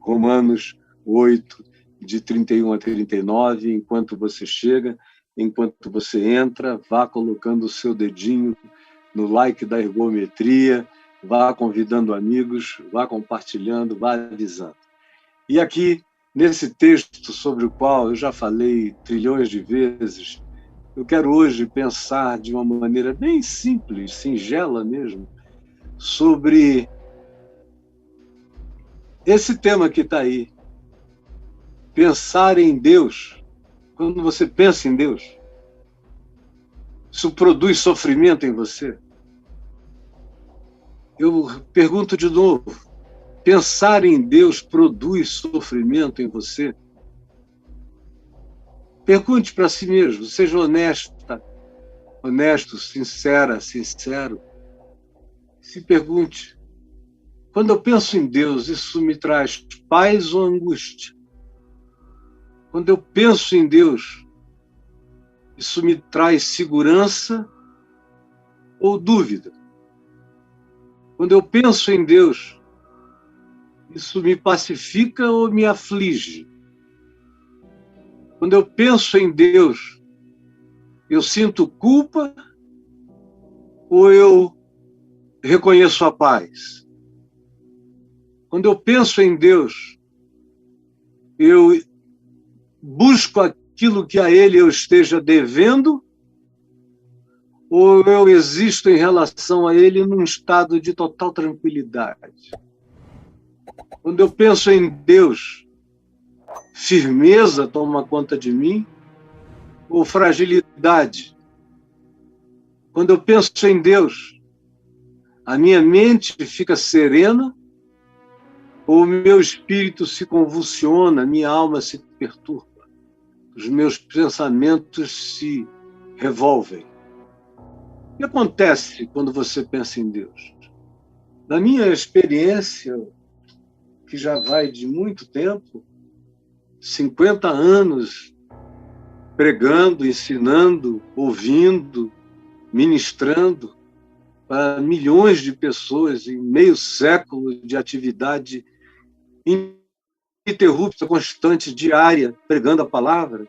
Romanos 8, de 31 a 39, enquanto você chega, enquanto você entra, vá colocando o seu dedinho no like da ergometria, vá convidando amigos, vá compartilhando, vá avisando. E aqui, nesse texto sobre o qual eu já falei trilhões de vezes, eu quero hoje pensar de uma maneira bem simples, singela mesmo, sobre esse tema que está aí. Pensar em Deus. Quando você pensa em Deus, isso produz sofrimento em você? Eu pergunto de novo, pensar em Deus produz sofrimento em você? Pergunte para si mesmo, seja honesta, honesto, sincera, sincero. Se pergunte, quando eu penso em Deus, isso me traz paz ou angústia? Quando eu penso em Deus, isso me traz segurança ou dúvida? Quando eu penso em Deus, isso me pacifica ou me aflige? Quando eu penso em Deus, eu sinto culpa ou eu reconheço a paz? Quando eu penso em Deus, eu busco aquilo que a Ele eu esteja devendo ou eu existo em relação a Ele num estado de total tranquilidade? Quando eu penso em Deus, firmeza toma conta de mim ou fragilidade? Quando eu penso em Deus, a minha mente fica serena ou o meu espírito se convulsiona, minha alma se perturba, os meus pensamentos se revolvem? O que acontece quando você pensa em Deus? Na minha experiência, que já vai de muito tempo, 50 anos pregando, ensinando, ouvindo, ministrando para milhões de pessoas em meio século de atividade ininterrupta, constante, diária, pregando a palavra,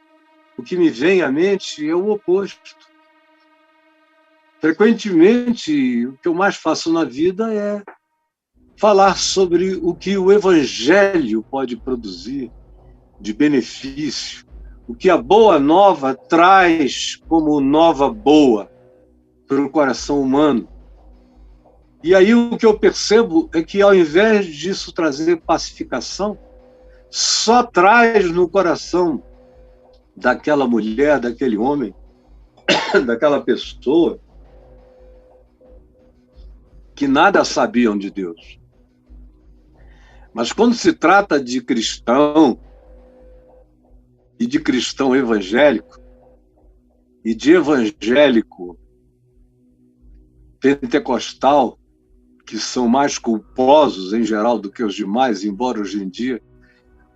o que me vem à mente é o oposto. Frequentemente, o que eu mais faço na vida é falar sobre o que o Evangelho pode produzir de benefício, o que a boa nova traz como nova boa para o coração humano. E aí o que eu percebo é que, ao invés disso trazer pacificação, só traz no coração daquela mulher, daquele homem, daquela pessoa, que nada sabiam de Deus. Mas quando se trata de cristão, e de cristão evangélico, e de evangélico pentecostal, que são mais culposos em geral do que os demais, embora hoje em dia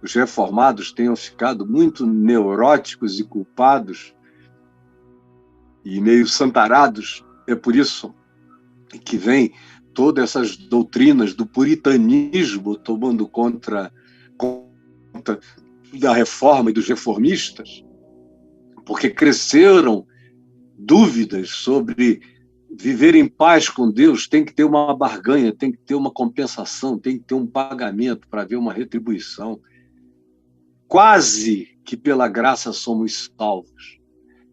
os reformados tenham ficado muito neuróticos e culpados e meio santarados. É por isso que vem todas essas doutrinas do puritanismo tomando conta da reforma e dos reformistas, porque cresceram dúvidas sobre viver em paz com Deus. Tem que ter uma barganha, tem que ter uma compensação, tem que ter um pagamento para haver uma retribuição. Quase que pela graça somos salvos.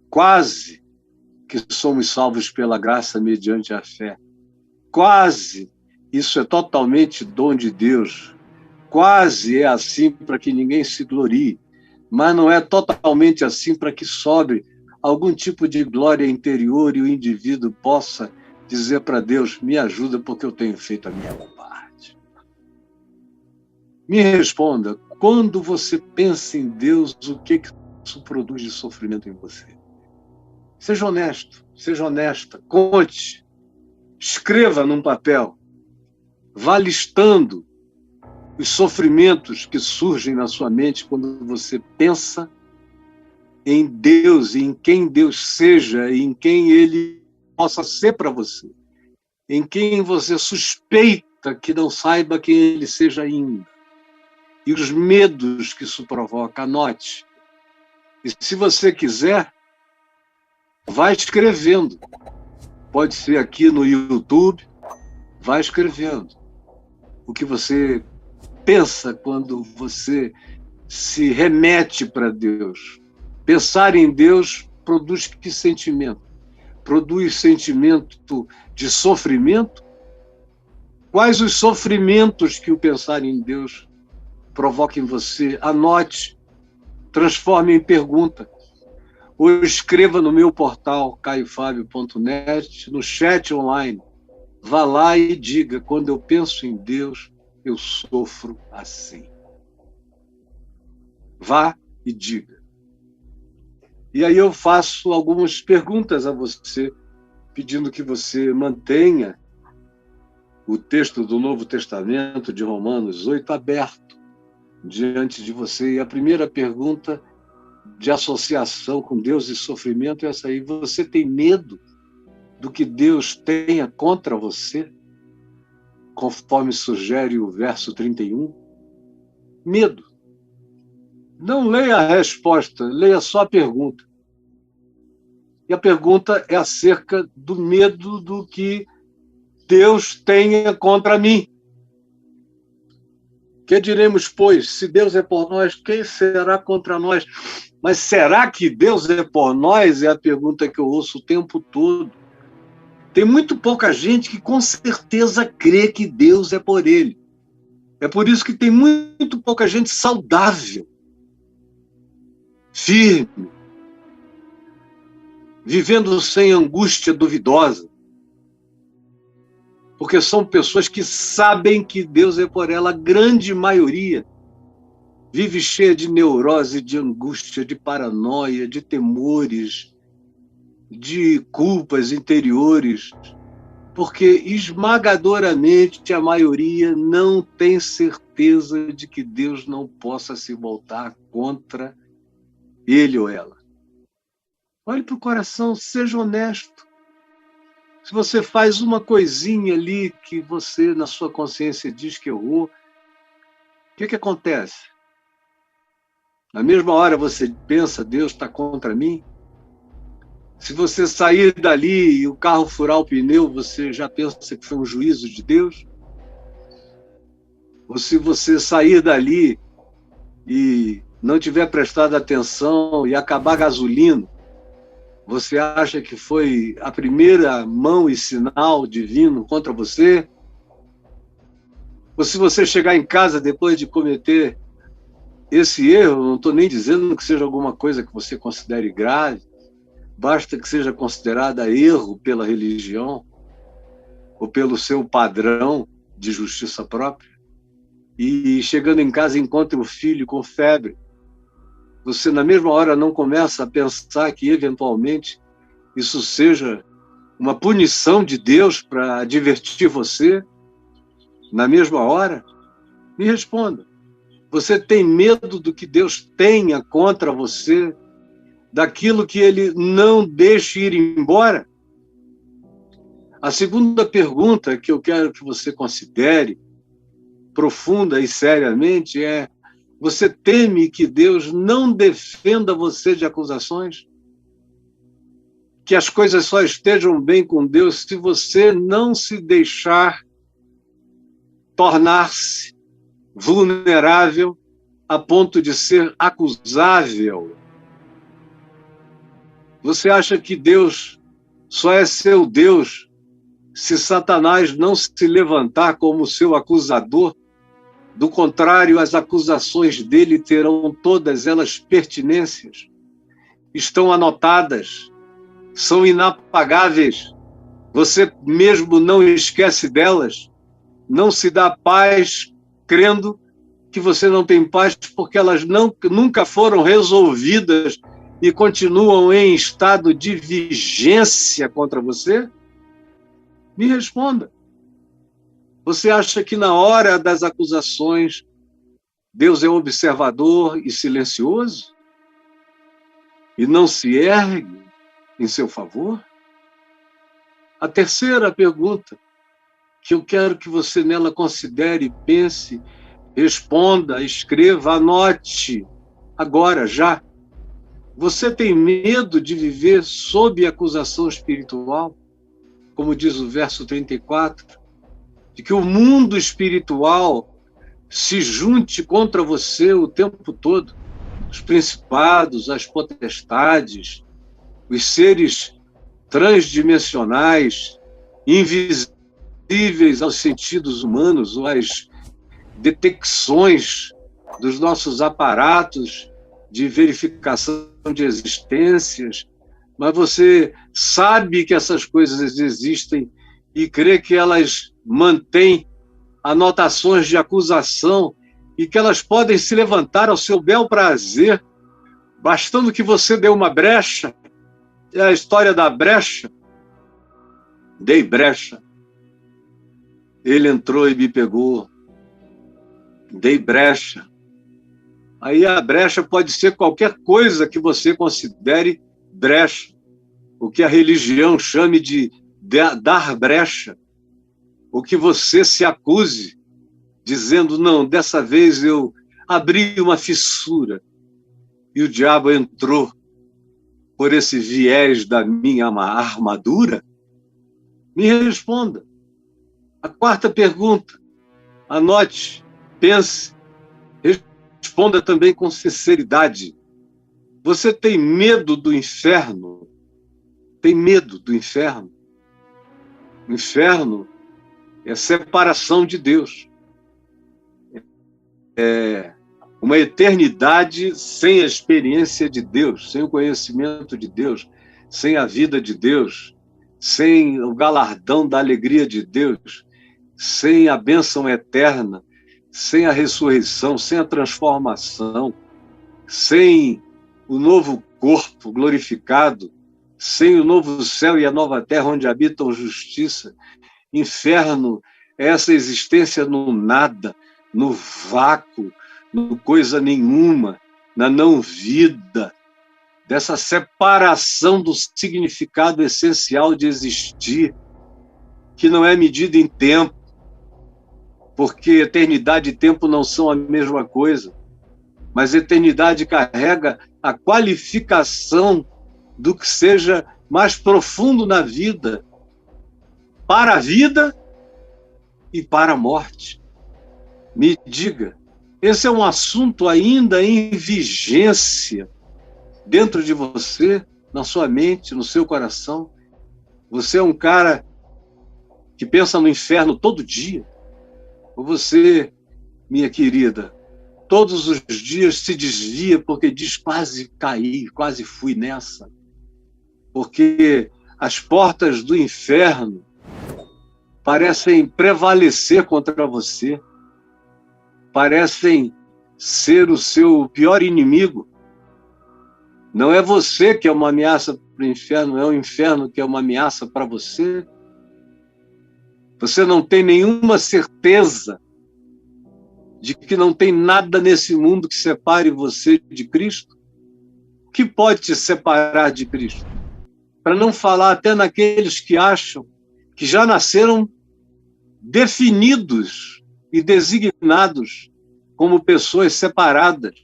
Quase que somos salvos pela graça mediante a fé. Quase. Isso é totalmente dom de Deus. Quase é assim para que ninguém se glorie. Mas não é totalmente assim para que sobre algum tipo de glória interior e o indivíduo possa dizer para Deus: me ajuda porque eu tenho feito a minha parte. Me responda, quando você pensa em Deus, o que isso produz de sofrimento em você? Seja honesto, seja honesta, conte, escreva num papel, vá listando os sofrimentos que surgem na sua mente quando você pensa em Deus, em quem Deus seja, em quem Ele possa ser para você, em quem você suspeita que não saiba quem Ele seja ainda. e os medos que isso provoca. Anote. E se você quiser, vá escrevendo. Pode ser aqui no YouTube, vá escrevendo o que você pensa quando você se remete para Deus. Pensar em Deus produz que sentimento? Produz sentimento de sofrimento? Quais os sofrimentos que o pensar em Deus provoca em você? Anote, transforme em pergunta. Ou escreva no meu portal caiofabio.net, no chat online. Vá lá e diga: quando eu penso em Deus, eu sofro assim. Vá e diga. E aí eu faço algumas perguntas a você, pedindo que você mantenha o texto do Novo Testamento, de Romanos 8, aberto diante de você. E a primeira pergunta de associação com Deus e sofrimento é essa aí: você tem medo do que Deus tenha contra você? Conforme sugere o verso 31. Medo. Não leia a resposta, leia só a pergunta. E a pergunta é acerca do medo do que Deus tenha contra mim. Que diremos, pois, se Deus é por nós, quem será contra nós? Mas será que Deus é por nós? É a pergunta que eu ouço o tempo todo. Tem muito pouca gente que com certeza crê que Deus é por ele. É por isso que tem muito pouca gente saudável, firme, vivendo sem angústia duvidosa. Porque são pessoas que sabem que Deus é por ela. A grande maioria vive cheia de neurose, de angústia, de paranoia, de temores, de culpas interiores, porque esmagadoramente a maioria não tem certeza de que Deus não possa se voltar contra ele ou ela. Olhe para o coração, seja honesto. Se você faz uma coisinha ali que você, na sua consciência, diz que errou, o que acontece? Na mesma hora você pensa: Deus está contra mim? Se você sair dali e o carro furar o pneu, você já pensa que foi um juízo de Deus? Ou se você sair dali e não tiver prestado atenção e acabar a gasolina, você acha que foi a primeira mão e sinal divino contra você? Ou se você chegar em casa depois de cometer esse erro, não estou nem dizendo que seja alguma coisa que você considere grave, basta que seja considerada erro pela religião ou pelo seu padrão de justiça própria, e chegando em casa encontra o filho com febre, você na mesma hora não começa a pensar que eventualmente isso seja uma punição de Deus para advertir você na mesma hora? Me responda. Você tem medo do que Deus tenha contra você, daquilo que ele não deixa ir embora? A segunda pergunta que eu quero que você considere profunda e seriamente é: você teme que Deus não defenda você de acusações? Que as coisas só estejam bem com Deus se você não se deixar tornar-se vulnerável a ponto de ser acusável? Você acha que Deus só é seu Deus se Satanás não se levantar como seu acusador? Do contrário, as acusações dele terão todas elas pertinências, estão anotadas, são inapagáveis. Você mesmo não esquece delas, não se dá paz crendo que você não tem paz porque elas nunca foram resolvidas e continuam em estado de vigência contra você? Me responda. Você acha que na hora das acusações Deus é observador e silencioso? E não se ergue em seu favor? A terceira pergunta que eu quero que você nela considere e pense Responda, escreva, anote, agora, já. Você tem medo de viver sob acusação espiritual? Como diz o verso 34, de que o mundo espiritual se junte contra você o tempo todo. Os principados, as potestades, os seres transdimensionais, invisíveis aos sentidos humanos, ou às detecções dos nossos aparatos de verificação de existências, mas você sabe que essas coisas existem e crê que elas mantêm anotações de acusação e que elas podem se levantar ao seu bel prazer, bastando que você dê uma brecha. É a história da brecha. Dei brecha. Ele entrou e me pegou. Dei brecha. Aí a brecha pode ser qualquer coisa que você considere brecha. O que a religião chame de dar brecha. O que você se acuse, dizendo, não, dessa vez eu abri uma fissura e o diabo entrou por esse viés da minha armadura? Me responda. A quarta pergunta, anote, pense, responda também com sinceridade. Você tem medo do inferno? Tem medo do inferno? O inferno é separação de Deus. É uma eternidade sem a experiência de Deus, sem o conhecimento de Deus, sem a vida de Deus, sem o galardão da alegria de Deus, sem a bênção eterna, sem a ressurreição, sem a transformação, sem o novo corpo glorificado, sem o novo céu e a nova terra onde habitam justiça. Inferno é essa existência no nada, no vácuo, no coisa nenhuma, na não-vida, dessa separação do significado essencial de existir, que não é medida em tempo, porque eternidade e tempo não são a mesma coisa, mas eternidade carrega a qualificação do que seja mais profundo na vida, para a vida e para a morte. Me diga, esse é um assunto ainda em vigência dentro de você, na sua mente, no seu coração? Você é um cara que pensa no inferno todo dia? Ou você, minha querida, todos os dias se desvia porque diz, quase caí, quase fui nessa? Porque as portas do inferno parecem prevalecer contra você, parecem ser o seu pior inimigo. Não é você que é uma ameaça para o inferno, é o inferno que é uma ameaça para você. Você não tem nenhuma certeza de que não tem nada nesse mundo que separe você de Cristo? O que pode te separar de Cristo? Para não falar até naqueles que acham que já nasceram definidos e designados como pessoas separadas.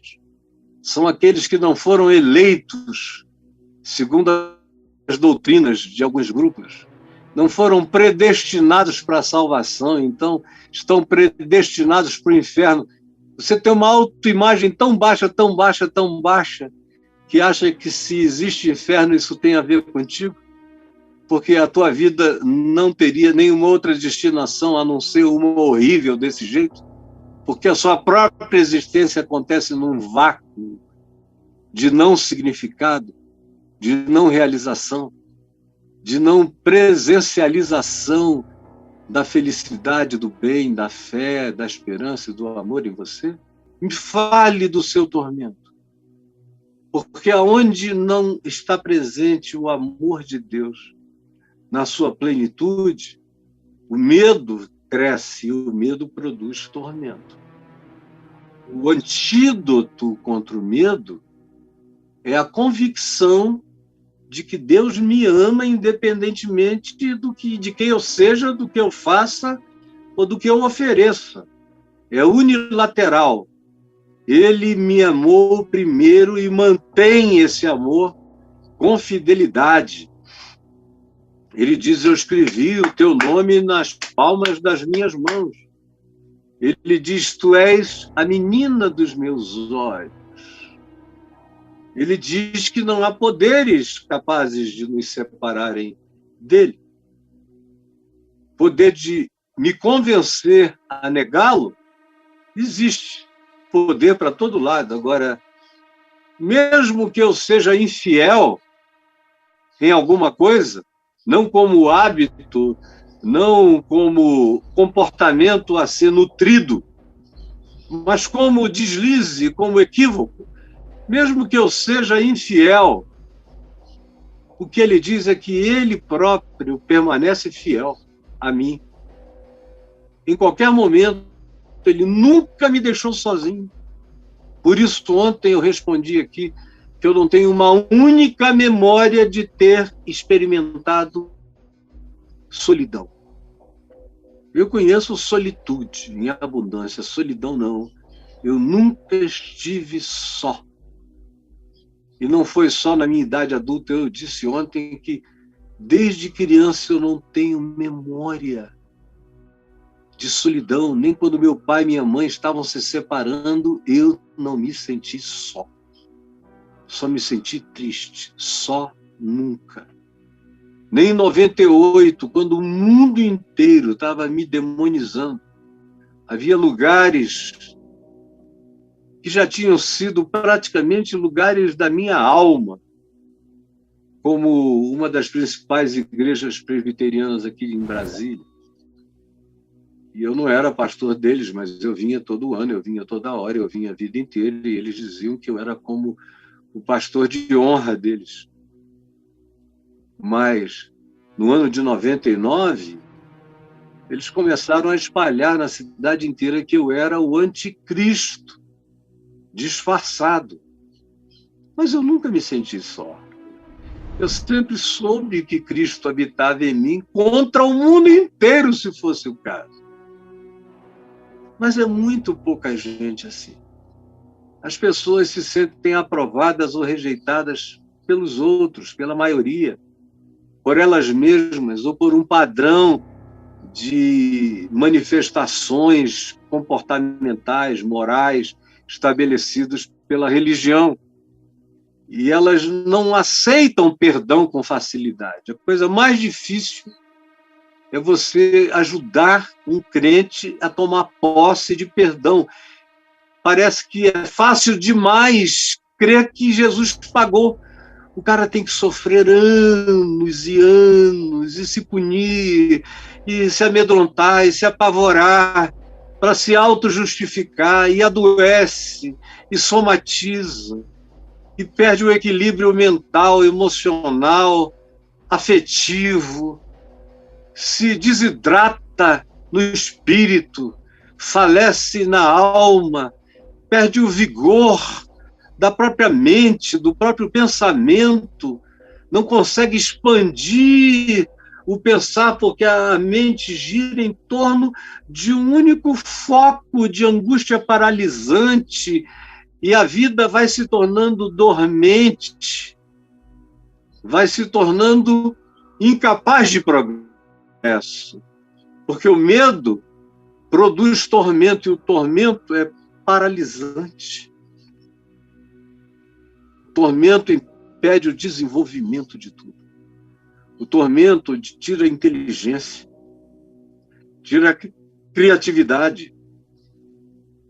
São aqueles que não foram eleitos, segundo as doutrinas de alguns grupos. Não foram predestinados para a salvação, então estão predestinados para o inferno. Você tem uma autoimagem tão baixa, tão baixa, tão baixa, que acha que se existe inferno, isso tem a ver contigo? Porque a tua vida não teria nenhuma outra destinação a não ser uma horrível desse jeito? Porque a sua própria existência acontece num vácuo de não significado, de não realização, de não presencialização da felicidade, do bem, da fé, da esperança e do amor em você? Me fale do seu tormento. Porque aonde não está presente o amor de Deus na sua plenitude, o medo cresce e o medo produz tormento. O antídoto contra o medo é a convicção de que Deus me ama independentemente de quem eu seja, do que eu faça ou do que eu ofereça. é unilateral. Ele me amou primeiro e mantém esse amor com fidelidade. Ele diz: eu escrevi o teu nome nas palmas das minhas mãos. Ele diz: tu és a menina dos meus olhos. Ele diz que não há poderes capazes de nos separarem dele. Poder de me convencer a negá-lo, existe. Poder para todo lado. Agora, mesmo que eu seja infiel em alguma coisa, não como hábito, não como comportamento a ser nutrido, mas como deslize, como equívoco, mesmo que eu seja infiel, o que ele diz é que ele próprio permanece fiel a mim. Em qualquer momento, ele nunca me deixou sozinho. Por isso, ontem eu respondi aqui que eu não tenho uma única memória de ter experimentado solidão. Eu conheço solitude em abundância, solidão não. Eu nunca estive só. E não foi só na minha idade adulta. Eu disse ontem que desde criança eu não tenho memória de solidão. Nem quando meu pai e minha mãe estavam se separando, eu não me senti só. Só me senti triste. Só nunca. Nem em 98, quando o mundo inteiro estava me demonizando. Havia lugares que já tinham sido praticamente lugares da minha alma, como uma das principais igrejas presbiterianas aqui em Brasília. E eu não era pastor deles, mas eu vinha todo ano, eu vinha toda hora, eu vinha a vida inteira, e eles diziam que eu era como o pastor de honra deles. Mas, no ano de 99, eles começaram a espalhar na cidade inteira que eu era o anticristo, disfarçado. Mas eu nunca me senti só. Eu sempre soube que Cristo habitava em mim contra o mundo inteiro, se fosse o caso. Mas é muito pouca gente assim. As pessoas se sentem aprovadas ou rejeitadas pelos outros, pela maioria, por elas mesmas ou por um padrão de manifestações comportamentais, morais, estabelecidos pela religião. E elas não aceitam perdão com facilidade. A coisa mais difícil é você ajudar um crente a tomar posse de perdão. Parece que é fácil demais crer que Jesus pagou. O cara tem que sofrer anos e anos, e se punir, e se amedrontar, e se apavorar, para se auto-justificar, e adoece, e somatiza, e perde o equilíbrio mental, emocional, afetivo, se desidrata no espírito, falece na alma, perde o vigor da própria mente, do próprio pensamento, não consegue expandir o pensar, porque a mente gira em torno de um único foco de angústia paralisante, e a vida vai se tornando dormente, vai se tornando incapaz de progresso, porque o medo produz tormento, e o tormento é paralisante. O tormento impede o desenvolvimento de tudo. O tormento tira a inteligência, tira a criatividade,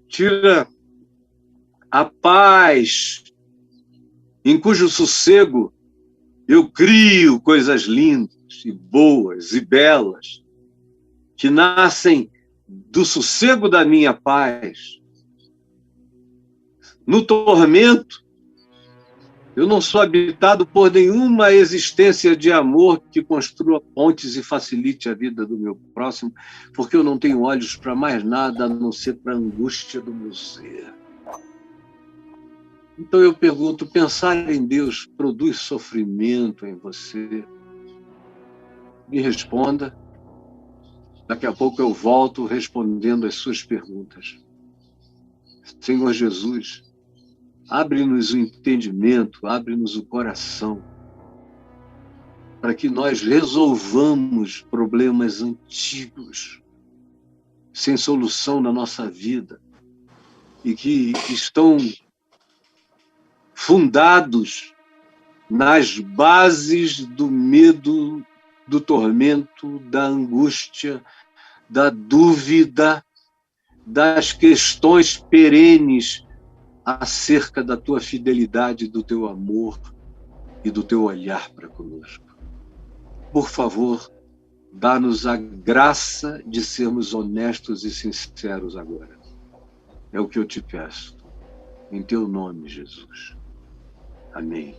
tira a paz, em cujo sossego eu crio coisas lindas e boas e belas, que nascem do sossego da minha paz. No tormento, eu não sou habitado por nenhuma existência de amor que construa pontes e facilite a vida do meu próximo, porque eu não tenho olhos para mais nada a não ser para a angústia do meu ser. Então eu pergunto, pensar em Deus produz sofrimento em você? Me responda. Daqui a pouco eu volto respondendo as suas perguntas. Senhor Jesus, abre-nos o entendimento, abre-nos o coração, para que nós resolvamos problemas antigos, sem solução na nossa vida, e que estão fundados nas bases do medo, do tormento, da angústia, da dúvida, das questões perenes acerca da tua fidelidade, do teu amor e do teu olhar para conosco. Por favor, dá-nos a graça de sermos honestos e sinceros agora. É o que eu te peço. Em teu nome, Jesus. Amém.